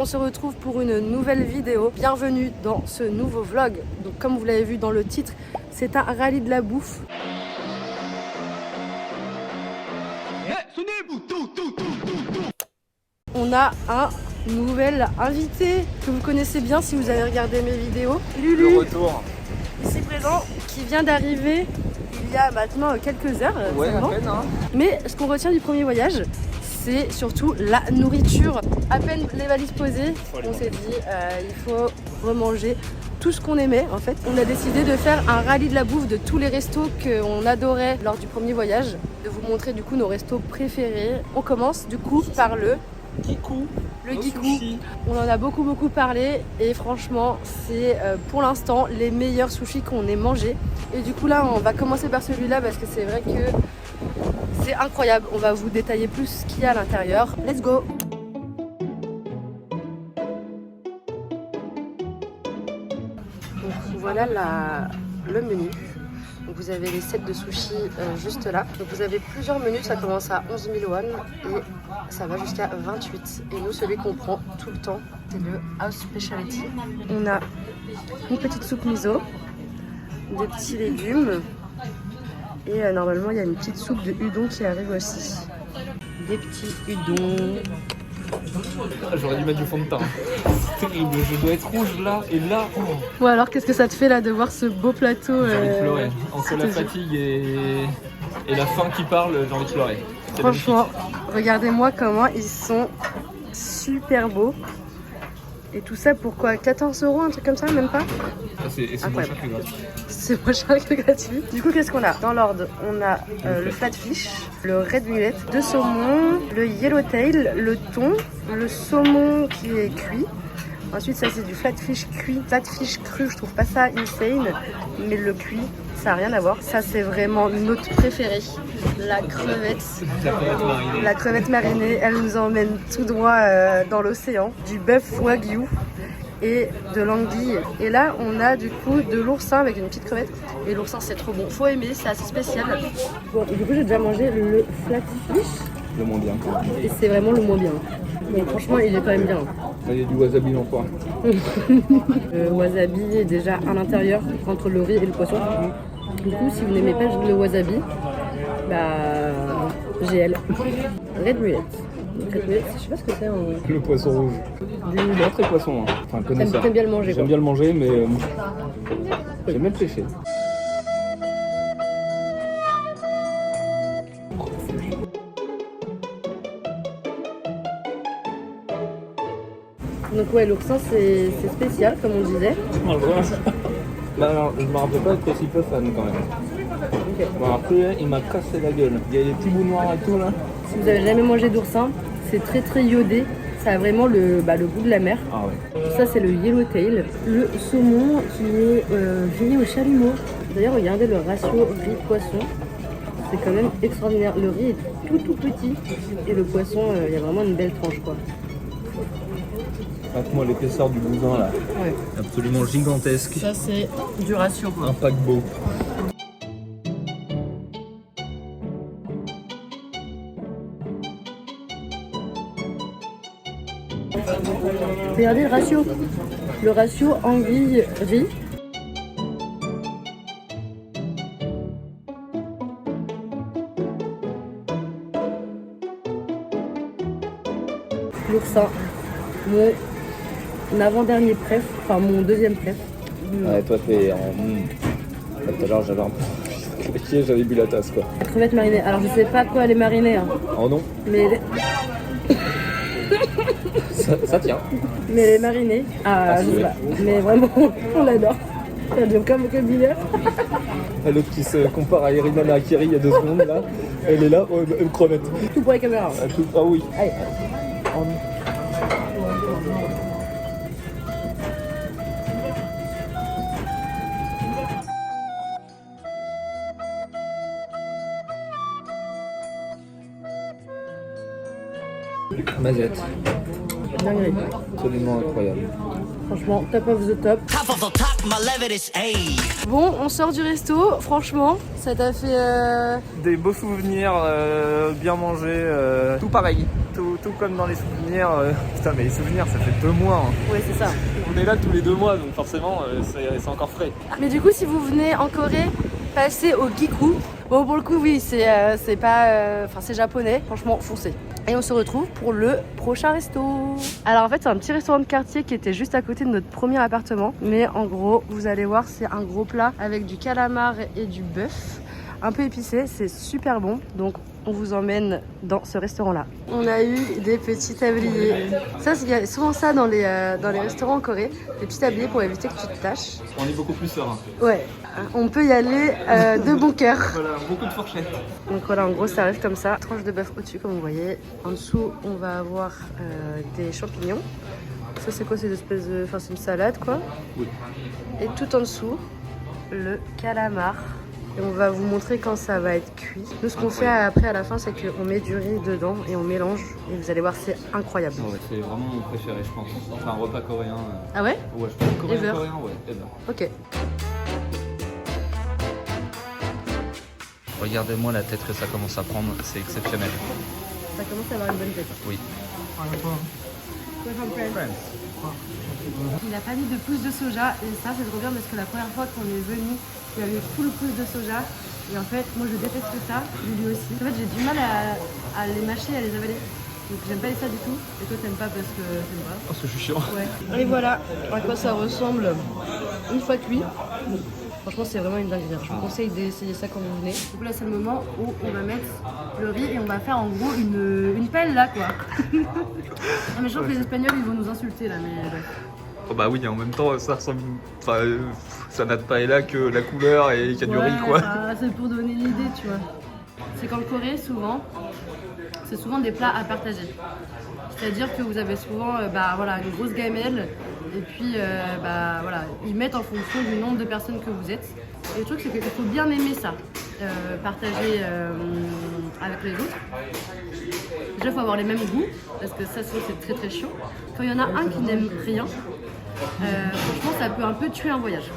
on se retrouve pour une nouvelle vidéo. Bienvenue dans ce nouveau vlog. Donc comme vous l'avez vu dans le titre, c'est un rallye de la bouffe. On a un nouvel invité que vous connaissez bien si vous avez regardé mes vidéos. Lulu, le retour. Ici présent, qui vient d'arriver il y a maintenant quelques heures. Ouais, à peine, hein. Mais ce qu'on retient du premier voyage, c'est surtout la nourriture. À peine les valises posées, on s'est dit il faut remanger tout ce qu'on aimait en fait. On a décidé de faire un rallye de la bouffe de tous les restos qu'on adorait lors du premier voyage, de vous montrer du coup nos restos préférés. On commence du coup par le Kikou. Le Kikou. On en a beaucoup parlé et franchement c'est pour l'instant les meilleurs sushis qu'on ait mangés. Et du coup là on va commencer par celui-là parce que c'est vrai que c'est incroyable. On va vous détailler plus ce qu'il y a à l'intérieur. Let's go! Donc voilà le menu. Donc vous avez les sets de sushis juste là. Donc vous avez plusieurs menus, ça commence à 11 000 won et ça va jusqu'à 28. Et nous, celui qu'on prend tout le temps, c'est le House Specialty. On a une petite soupe miso, des petits légumes et normalement il y a une petite soupe de udon qui arrive aussi. Des petits udons. J'aurais dû mettre du fond de teint. C'est terrible, je dois être rouge là et là. Oh. Bon alors qu'est-ce que ça te fait là de voir ce beau plateau J'ai envie de pleurer. Entre la fatigue et la faim qui parle, j'ai envie de pleurer. Franchement, regardez-moi comment ils sont super beaux. Et tout ça pour quoi? 14 €, un truc comme ça, même pas? C'est moins cher que gratuit. C'est moins cher que gratuit. Du coup, qu'est-ce qu'on a? Dans l'ordre, on a le flatfish, le red mullet, deux saumons, le yellowtail, le thon, le saumon qui est cuit. Ensuite, ça c'est du flatfish cuit. Flatfish cru, je trouve pas ça insane, mais le cuit, ça n'a rien à voir. Ça c'est vraiment notre préféré, la crevette. La crevette marinée, elle nous emmène tout droit dans l'océan. Du bœuf wagyu et de l'anguille. Et là, on a du coup de l'oursin avec une petite crevette. Et l'oursin, c'est trop bon. Faut aimer, c'est assez spécial. Bon, du coup, j'ai déjà mangé le flatfish. Le moins bien. Et c'est vraiment le moins bien. Mais franchement, il est quand même bien. Il y a du wasabi dans quoi? Le wasabi est déjà à l'intérieur entre le riz et le poisson. Du coup, si vous n'aimez pas le wasabi, bah GL. Red mullet. Red mullet, je sais pas ce que c'est en... Le poisson rouge. Pas très poisson, hein. Enfin, connaisseur. T'aimes bien le manger, J'aime bien le manger, mais j'aime bien le pêcher. Donc ouais, l'oursin c'est spécial comme on disait. Alors, je me rappelle pas être aussi peu fan quand même. Okay. Bon, après, il m'a cassé la gueule. Il y a des petits bouts noirs et tout là. Si vous avez jamais mangé d'oursin, c'est très iodé. Ça a vraiment le goût de la mer. Ah ouais. Ça c'est le yellowtail. Le saumon qui est grillé au chalumeau. D'ailleurs regardez le ratio riz-poisson. C'est quand même extraordinaire. Le riz est tout petit. Et le poisson, il y a vraiment une belle tranche quoi. Moi l'épaisseur du bousin là. Ouais. Absolument gigantesque. Ça c'est du ratio quoi. Un paquebot. Regardez le ratio. Le ratio anguille-riz. L'oursin. Mon avant-dernier préf, enfin mon deuxième préf. Ouais, toi t'es en... Tout à l'heure j'avais un peu claqué, j'avais bu la tasse quoi. La crevette marinée. Alors je sais pas quoi les mariner. Hein. Oh non. Mais ça tient. Mais les marinés, je sais pas. Mais vraiment, on l'adore. Ça devient comme Biller. L'autre qui se compare à Irina Nakiri il y a 2 secondes là. Elle est là, une crevette. Tout pour les caméras. Ah oui. Allez. Mazette. Dinguerie. Absolument incroyable. Franchement, top of the top. Bon, on sort du resto. Franchement, ça t'a fait... Des beaux souvenirs, bien mangé, tout pareil. Tout comme dans les souvenirs. Putain, mais les souvenirs, ça fait 2 mois. Hein. Ouais, c'est ça. On est là tous les 2 mois, donc forcément, c'est encore frais. Mais du coup, si vous venez en Corée, passez au Giku. Bon, pour le coup, oui, c'est pas... Enfin, c'est japonais. Franchement, foncez. Et on se retrouve pour le prochain resto. Alors en fait, c'est un petit restaurant de quartier qui était juste à côté de notre premier appartement. Mais en gros, vous allez voir, c'est un gros plat avec du calamar et du bœuf. Un peu épicé, c'est super bon. Donc on vous emmène dans ce restaurant-là. On a eu des petits tabliers. Ça, il y a souvent ça dans les restaurants en Corée. Des petits tabliers pour éviter que tu te tâches. On est beaucoup plus serein. Ouais, on peut y aller de bon cœur. Voilà, beaucoup de fourchettes. Donc voilà, en gros, ça arrive comme ça. Tranche de bœuf au-dessus, comme vous voyez. En dessous, on va avoir des champignons. Ça, c'est quoi? C'est une espèce de... Enfin, c'est une salade, quoi. Oui. Et tout en dessous, le calamar. Et on va vous montrer quand ça va être cuit. Nous, ce qu'on fait après, à la fin, c'est qu'on met du riz dedans et on mélange. Et vous allez voir, c'est incroyable. Ouais, c'est vraiment mon préféré, je pense. Enfin, un repas coréen. Ah ouais? Ouais, je pense coréen, Ever. coréen, ouais. Ever. Ok. Regardez-moi la tête que ça commence à prendre, c'est exceptionnel. Ça commence à avoir une bonne tête. Oui. Il a pas mis de pousse de soja et ça c'est trop bien parce que la première fois qu'on est venu, il y avait full pousse de soja et en fait moi je déteste ça, lui aussi. En fait j'ai du mal à les mâcher, à les avaler. Donc j'aime pas ça du tout et toi t'aimes pas parce que t'aimes pas. Parce que je suis chiant. Ouais. Et voilà à quoi ça ressemble une fois cuit. Franchement c'est vraiment une dinguerie. Je vous conseille d'essayer ça quand vous venez. Donc là c'est le moment où on va mettre le riz et on va faire en gros une pelle là quoi. Non mais je sens que les Espagnols ils vont nous insulter là mais bref. Oh bah oui, en même temps, ça ressemble. Enfin, ça n'a de paella que la couleur et qu'il y a du riz, quoi. Bah, c'est pour donner l'idée, tu vois. C'est qu'en Corée, c'est souvent des plats à partager. C'est-à-dire que vous avez souvent voilà, une grosse gamelle et puis voilà, ils mettent en fonction du nombre de personnes que vous êtes. Et le truc, c'est qu'il faut bien aimer ça, partager avec les autres. Déjà, il faut avoir les mêmes goûts, parce que ça, c'est très très chiant. Quand il y en a un qui n'aime rien, franchement, ça peut un peu tuer un voyage.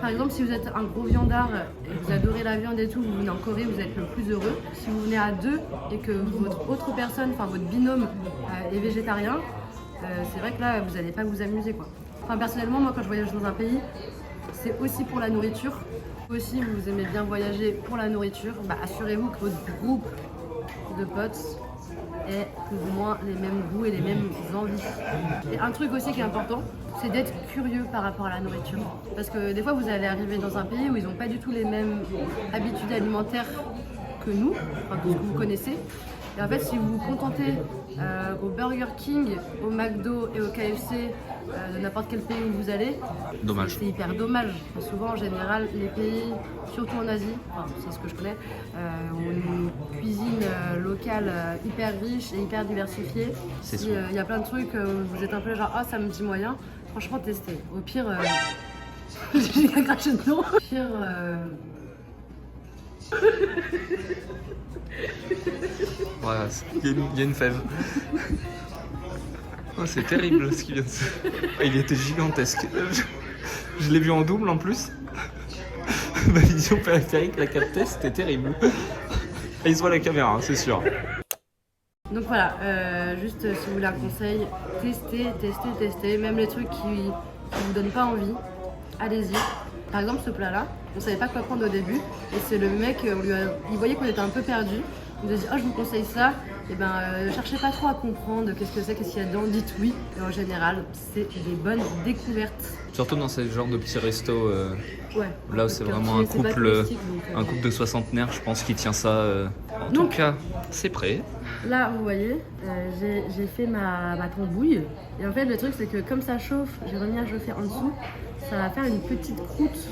Par exemple, si vous êtes un gros viandard et que vous adorez la viande et tout, vous venez en Corée, vous êtes le plus heureux. Si vous venez à 2 et que votre autre personne, enfin votre binôme est végétarien, c'est vrai que là, vous n'allez pas vous amuser, quoi. Enfin, personnellement, moi, quand je voyage dans un pays, c'est aussi pour la nourriture. Aussi, vous aimez bien voyager pour la nourriture, assurez-vous que votre groupe de potes ait plus ou moins les mêmes goûts et les mêmes envies. Et un truc aussi qui est important, c'est d'être curieux par rapport à la nourriture. Parce que des fois, vous allez arriver dans un pays où ils n'ont pas du tout les mêmes habitudes alimentaires que nous, enfin, que ce que vous connaissez. Et en fait, si vous vous contentez au Burger King, au McDo et au KFC de n'importe quel pays où vous allez, Dommage. c'est hyper dommage. Enfin, souvent, en général, les pays, surtout en Asie, enfin, c'est ce que je connais, ont une cuisine locale hyper riche et hyper diversifiée. C'est Si, sûr. il y a plein de trucs où vous êtes un peu genre, ah, ça me dit moyen. Franchement, testez. Au pire, j'ai qu'à cracher dedans. Au pire, Voilà, il y a une fève. Oh, c'est terrible ce qui vient de se... Ah, il était gigantesque. Je l'ai vu en double en plus. Ma vision périphérique l'a capté, c'était terrible. Et il se voit la caméra, hein, c'est sûr. donc voilà, juste si vous voulez un conseil, testez. Même les trucs qui vous donnent pas envie, allez-y. Par exemple, ce plat-là, on savait pas quoi prendre au début. Et c'est le mec, il voyait qu'on était un peu perdu. Il nous a dit, oh, je vous conseille ça. Et cherchez pas trop à comprendre qu'est-ce que c'est, qu'est-ce qu'il y a dedans, dites oui. Et en général, c'est des bonnes découvertes. Surtout dans ce genre de petits restos, Ouais. là où c'est vraiment un C'est pas couple, touristique, donc, un couple de soixantenaires, je pense, qui tient ça. En tout Donc- cas, c'est prêt. Là, vous voyez, j'ai fait ma tambouille. Et en fait, le truc, c'est que comme ça chauffe, j'ai remis à chauffer en dessous. Ça va faire une petite croûte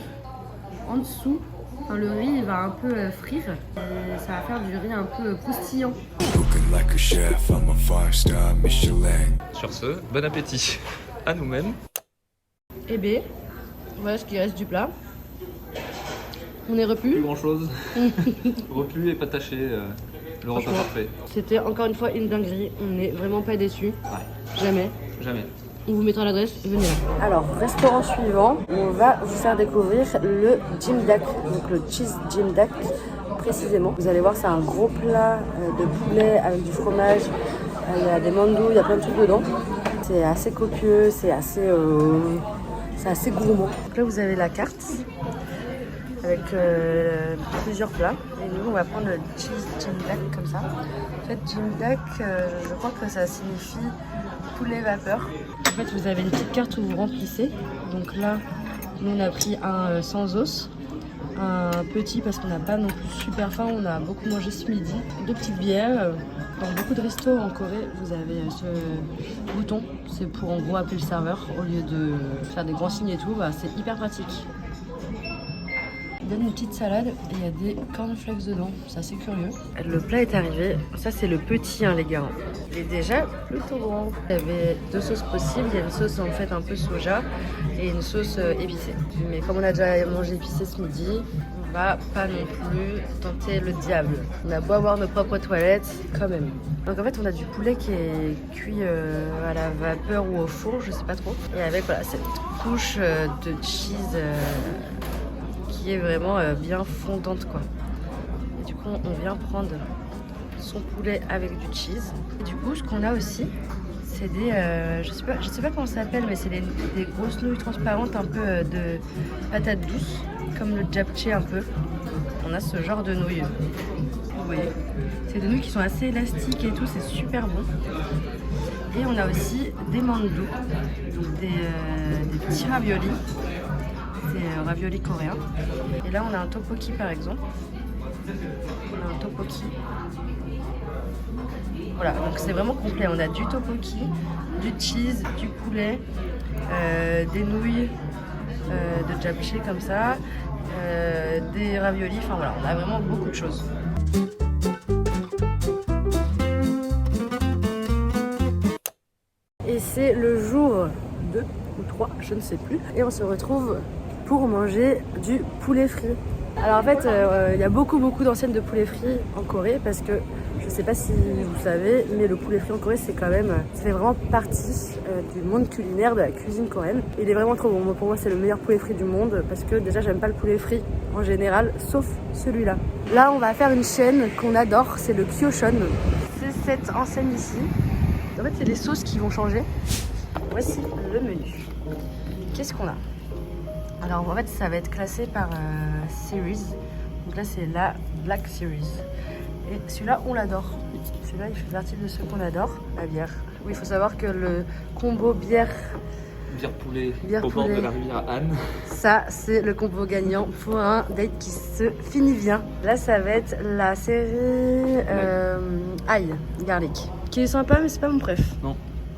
en dessous. Enfin, le riz, il va un peu frire. Et ça va faire du riz un peu croustillant. Cooking like a chef, I'm a 5-star Michelin. Sur ce, bon appétit à nous-mêmes. Et B, voilà ce qui reste du plat. On est Plus repu. grand chose. Repu et pas taché, le repas Franchement. parfait. C'était encore une fois une dinguerie. On n'est vraiment pas déçus. Ouais, Jamais. jamais. On vous mettra l'adresse, venez là. Alors, restaurant suivant, on va vous faire découvrir le Jimdak, donc le cheese Jimdak précisément. Vous allez voir, c'est un gros plat de poulet avec du fromage, il y a des mandous, il y a plein de trucs dedans. C'est assez copieux, c'est assez gourmand. Donc là, vous avez la carte avec plusieurs plats. Et nous, on va prendre le cheese Jimdak comme ça. En fait, Jimdak, je crois que ça signifie poulet vapeur. En fait, vous avez une petite carte où vous remplissez. Donc là, nous, on a pris un sans os, un petit parce qu'on n'a pas non plus super faim. On a beaucoup mangé ce midi. 2 petites bières. Dans beaucoup de restos en Corée, vous avez ce bouton. C'est pour en gros appeler le serveur. Au lieu de faire des grands signes et tout, c'est hyper pratique. Il donne une petite salade et il y a des cornflakes dedans. C'est assez curieux. Le plat est arrivé. Ça, c'est le petit, les gars. Il est déjà plutôt grand. Il y avait 2 sauces possibles. Il y a une sauce en fait un peu soja et une sauce épicée. Mais comme on a déjà mangé épicé ce midi, on va pas non plus tenter le diable. On a beau avoir nos propres toilettes, quand même. Donc en fait, on a du poulet qui est cuit à la vapeur ou au four, je sais pas trop. Et avec voilà, cette couche de cheese qui est vraiment bien fondante, quoi. Et du coup, on vient prendre son poulet avec du cheese. Et du coup, ce qu'on a aussi, c'est des, je sais pas comment ça s'appelle, mais c'est des grosses nouilles transparentes, un peu de patates douces, comme le japchae un peu. On a ce genre de nouilles. Vous voyez, c'est des nouilles qui sont assez élastiques et tout, c'est super bon. Et on a aussi des mandous, donc des petits raviolis. C'est ravioli coréen. Et là, on a un tteokbokki par exemple. On a un tteokbokki. Voilà, donc c'est vraiment complet. On a du tteokbokki, du cheese, du poulet, des nouilles de japchae comme ça, des raviolis. Enfin voilà, on a vraiment beaucoup de choses. Et c'est le jour 2 ou 3, je ne sais plus. Et on se retrouve pour manger du poulet frit. Alors en fait, il y a beaucoup d'anciennes de poulet frit en Corée parce que je sais pas si vous savez, mais le poulet frit en Corée, c'est quand même, ça fait vraiment partie du monde culinaire, de la cuisine coréenne. Il est vraiment trop bon. Moi, pour moi, c'est le meilleur poulet frit du monde parce que déjà, j'aime pas le poulet frit en général, sauf celui-là. Là, on va faire une chaîne qu'on adore, c'est le Kyoshon. C'est cette enseigne ici. En fait, c'est les sauces qui vont changer. Voici le menu. Qu'est-ce qu'on a? Alors en fait ça va être classé par series. Donc là c'est la Black Series. Et celui-là on l'adore. Celui-là il fait partie de ceux qu'on adore. La bière. Oui, il faut savoir que le combo bière poulet au bord de la rivière Anne. Ça c'est le combo gagnant pour un date qui se finit bien. Là ça va être la série ail garlic. Qui est sympa mais c'est pas mon préf. Non,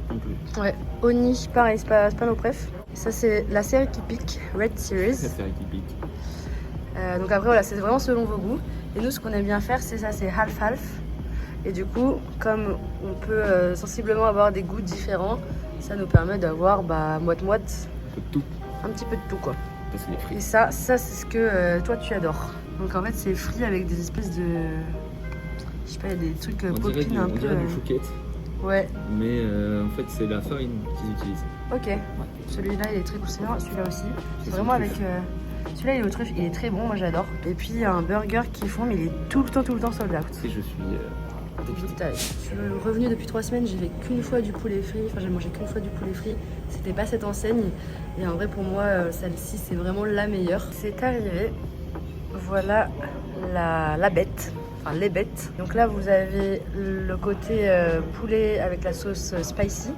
non plus. Ouais, Oni, pareil, c'est pas nos préf. Ça c'est la série qui pique, Red Series. La série qui pique. Donc après voilà, c'est vraiment selon vos goûts. Et nous ce qu'on aime bien faire c'est ça, c'est half-half. Et du coup, comme on peut sensiblement avoir des goûts différents, ça nous permet d'avoir moite-moite. Un peu de tout. Un petit peu de tout quoi. Ça c'est les frites. Et ça c'est ce que toi tu adores. Donc en fait c'est frit avec des espèces de... Je sais pas, il y a des trucs popines un peu... On dirait du chouquette. Ouais. Mais en fait c'est la farine qu'ils utilisent. Ok. Ouais. Celui-là il est très croustillant, celui-là aussi. C'est vraiment avec... Celui-là il est au truffe, il est très bon, moi j'adore. Et puis il y a un burger qu'ils font mais il est tout le temps sold out. Et je suis dépité. Je suis revenue depuis 3 semaines, j'ai fait qu'une fois du poulet frit, enfin j'ai mangé qu'une fois du poulet frit. C'était pas cette enseigne. Et en vrai pour moi celle-ci c'est vraiment la meilleure. C'est arrivé. Voilà la bête. Enfin les bêtes. Donc là vous avez le côté poulet avec la sauce spicy.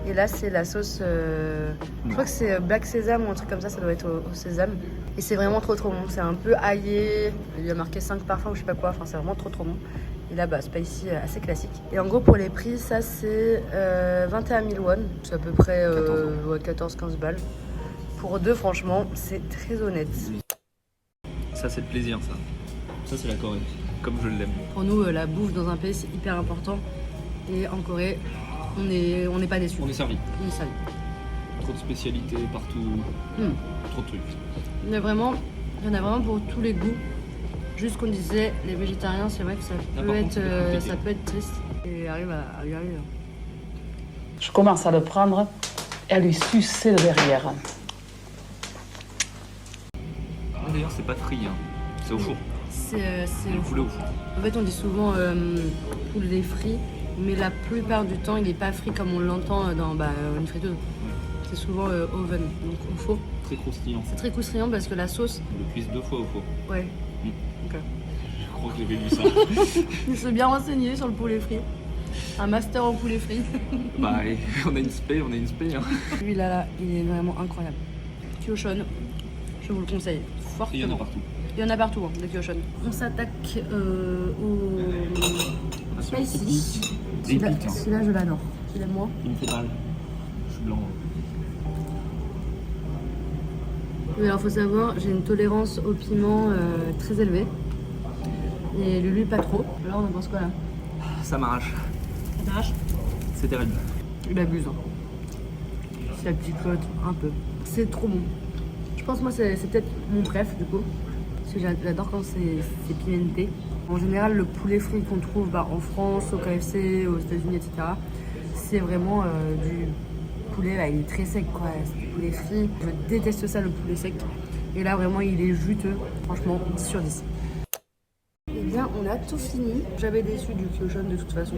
Et là c'est la sauce, je crois que c'est black sésame ou un truc comme ça doit être au sésame. Et c'est vraiment trop bon, c'est un peu aillé, il y a marqué 5 parfums ou je sais pas quoi, enfin c'est vraiment trop bon. Et là spicy assez classique. Et en gros pour les prix ça c'est 21 000 won, c'est à peu près 14-15 balles. Pour 2 franchement c'est très honnête. Ça c'est le plaisir ça. Ça c'est la Corée, comme je l'aime. Pour nous la bouffe dans un pays c'est hyper important. Et en Corée on n'est pas déçus. On est servi. On est servi. Trop de spécialités partout, trop de trucs. Il y en a vraiment pour tous les goûts. Juste qu'on disait, les végétariens, c'est vrai que ça peut être triste. Et arrive à y arriver. Je commence à le prendre et à lui sucer le derrière. D'ailleurs, c'est pas frit, hein. C'est au four. C'est Le poulet au four. En fait, on dit souvent poulet frit, mais la plupart du temps, il n'est pas frit comme on l'entend dans une friteuse. C'est souvent oven, donc au four. Très croustillant. C'est très croustillant parce que la sauce. On le cuise 2 fois au four. Ouais. Ok. Je crois que j'avais lu ça. Il s'est bien renseigné sur le poulet frit. Un master en poulet frit. Bah, allez, on a une spé, Hein. Lui là, il est vraiment incroyable. Kyoshon, je vous le conseille fortement. Il y en a partout. Il y en a partout, hein, des Kyoshon. On s'attaque au spicy. Épique, hein. Celui-là, je l'adore. Tu l'aimes moins? Il me fait mal. Je suis blanc. Oui, alors faut savoir, j'ai une tolérance au piment très élevée. Et Lulu, pas trop. Alors, on en pense quoi là? Ça m'arrache. Ça t'arrache? C'est terrible. Il abuse. Hein. C'est la petite flotte, un peu. C'est trop bon. Je pense, moi, c'est peut-être mon préf du coup. Parce que j'adore quand c'est pimenté. En général, le poulet frit qu'on trouve en France, au KFC, aux États-Unis, etc., c'est vraiment du poulet, il est très sec, quoi. C'est du poulet frit. Je déteste ça, le poulet sec. Et là, vraiment, il est juteux. Franchement, 10 sur 10. Eh bien, on a tout fini. J'avais déçu du Kyoshon de toute façon.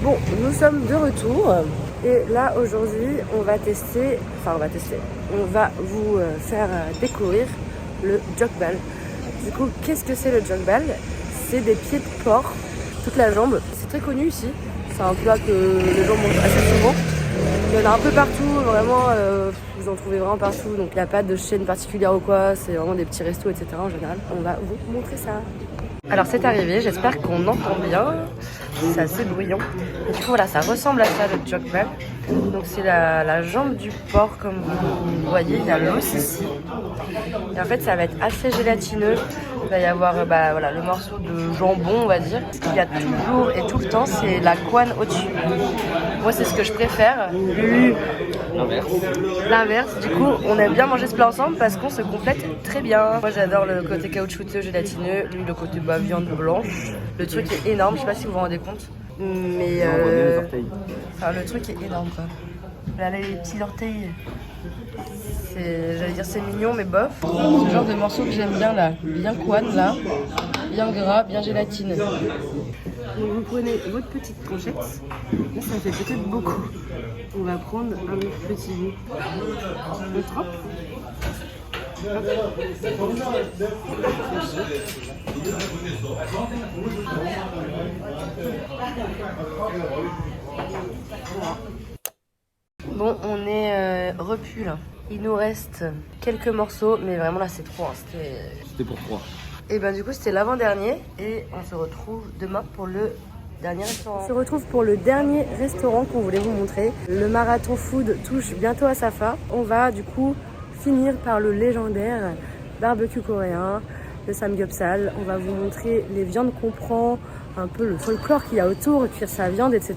Bon, nous sommes de retour. Et là, aujourd'hui, on va vous faire découvrir le jokbal. Du coup, qu'est-ce que c'est le jokbal? C'est des pieds de porc, toute la jambe. C'est très connu ici. C'est un plat que les gens mangent assez souvent. Il y en a un peu partout, vraiment, vous en trouvez vraiment partout. Donc il n'y a pas de chaîne particulière ou quoi, c'est vraiment des petits restos, etc. En général. On va vous montrer ça. Alors c'est arrivé, j'espère qu'on entend bien. C'est assez bruyant. Et du coup voilà, ça ressemble à ça le jokbal. Donc c'est la jambe du porc, comme vous voyez, il y a l'os ici. Et en fait ça va être assez gélatineux. Il va y avoir le morceau de jambon, on va dire. Ce qu'il y a toujours et tout le temps, c'est la couenne au-dessus. Moi c'est ce que je préfère. L'inverse. Du coup, on aime bien manger ce plat ensemble parce qu'on se complète très bien. Moi j'adore le côté caoutchouteux, gélatineux. Lui le côté viande blanche. Le truc est énorme, je sais pas si vous vous rendez compte. Mais le truc est énorme quoi. Là les petits orteils. J'allais dire c'est mignon mais bof. C'est le genre de morceau que j'aime bien là. Bien couenne là. Bien gras, bien gélatineux. Donc vous prenez votre petite tranchette. Là ça fait peut-être beaucoup. On va prendre un petit bout. Le trop. Bon, on est repu là. Il nous reste quelques morceaux, mais vraiment là c'est trop. Hein. C'était pour 3. Et ben du coup c'était l'avant-dernier et on se retrouve demain pour le dernier restaurant. On se retrouve pour le dernier restaurant qu'on voulait vous montrer. Le marathon food touche bientôt à sa fin. On va du coup finir par le légendaire barbecue coréen, le samgyeopsal. On va vous montrer les viandes qu'on prend, un peu le folklore qu'il y a autour, cuire sa viande, etc.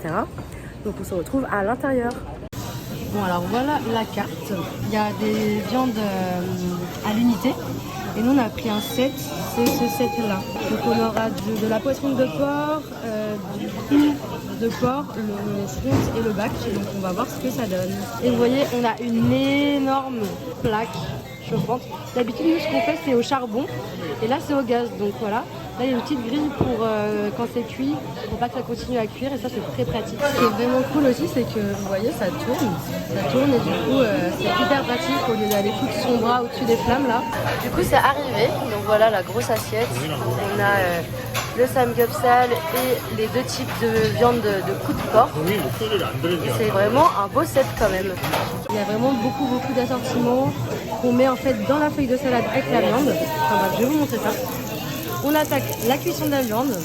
Donc on se retrouve à l'intérieur. Bon alors voilà la carte. Il y a des viandes à l'unité. Et nous on a pris un set, c'est ce set là. Donc on aura de la poitrine de porc, du cou de porc, le front et le bac. Donc on va voir ce que ça donne. Et vous voyez on a une énorme plaque chauffante. D'habitude nous ce qu'on fait c'est au charbon et là c'est au gaz. Donc voilà. Là il y a une petite grille pour quand c'est cuit, pour pas que ça continue à cuire et ça c'est très pratique. Ce qui est vraiment cool aussi c'est que vous voyez ça tourne et du coup c'est hyper pratique au lieu d'aller foutre son bras au-dessus des flammes là. Du coup c'est arrivé, donc voilà la grosse assiette. On a le samgyeopsal et les deux types de viande de cou de porc. C'est vraiment un beau set quand même. Il y a vraiment beaucoup d'assortiments qu'on met en fait dans la feuille de salade avec la viande. Enfin bref, je vais vous montrer ça. On attaque la cuisson de la viande.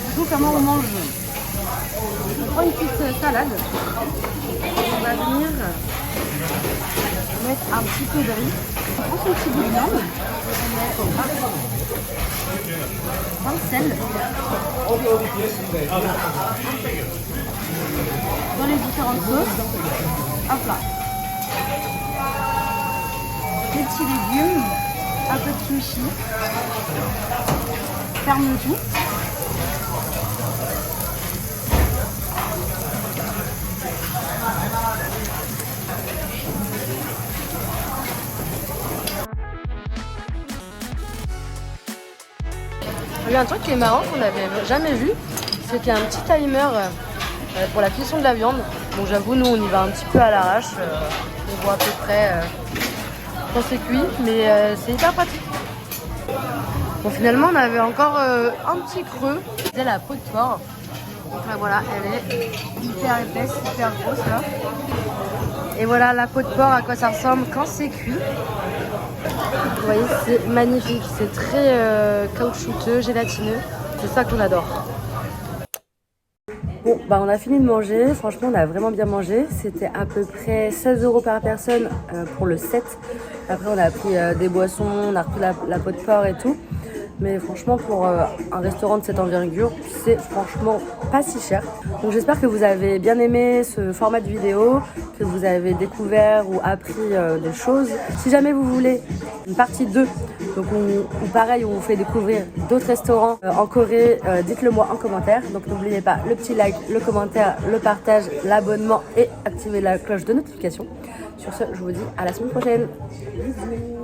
Du coup, comment on mange? On prend une petite salade. On va venir mettre un petit peu de riz. On prend son petit bout de viande. On prend le sel. Dans les différentes sauces. Hop là. Des petits légumes, un peu de kimchi. ferme le tout. Il y a un truc qui est marrant qu'on n'avait jamais vu, c'est qu'il y a un petit timer pour la cuisson de la viande. Bon, j'avoue, nous on y va un petit peu à l'arrache, on voit à peu près quand c'est cuit, mais c'est hyper pratique. Bon, finalement, on avait encore un petit creux, c'était la peau de porc. Donc là, voilà, elle est hyper épaisse, hyper grosse là. Et voilà la peau de porc, à quoi ça ressemble quand c'est cuit. Vous voyez, c'est magnifique, c'est très caoutchouteux, gélatineux. C'est ça qu'on adore. Bon, bah on a fini de manger. Franchement, on a vraiment bien mangé. C'était à peu près 16 € par personne pour le set. Après, on a pris des boissons, on a repris la peau de porc et tout. Mais franchement, pour un restaurant de cette envergure, c'est franchement pas si cher. Donc j'espère que vous avez bien aimé ce format de vidéo, que vous avez découvert ou appris des choses. Si jamais vous voulez une partie 2, donc ou pareil, où on vous fait découvrir d'autres restaurants en Corée, dites-le moi en commentaire. Donc n'oubliez pas le petit like, le commentaire, le partage, l'abonnement et activez la cloche de notification. Sur ce, je vous dis à la semaine prochaine. Bisous.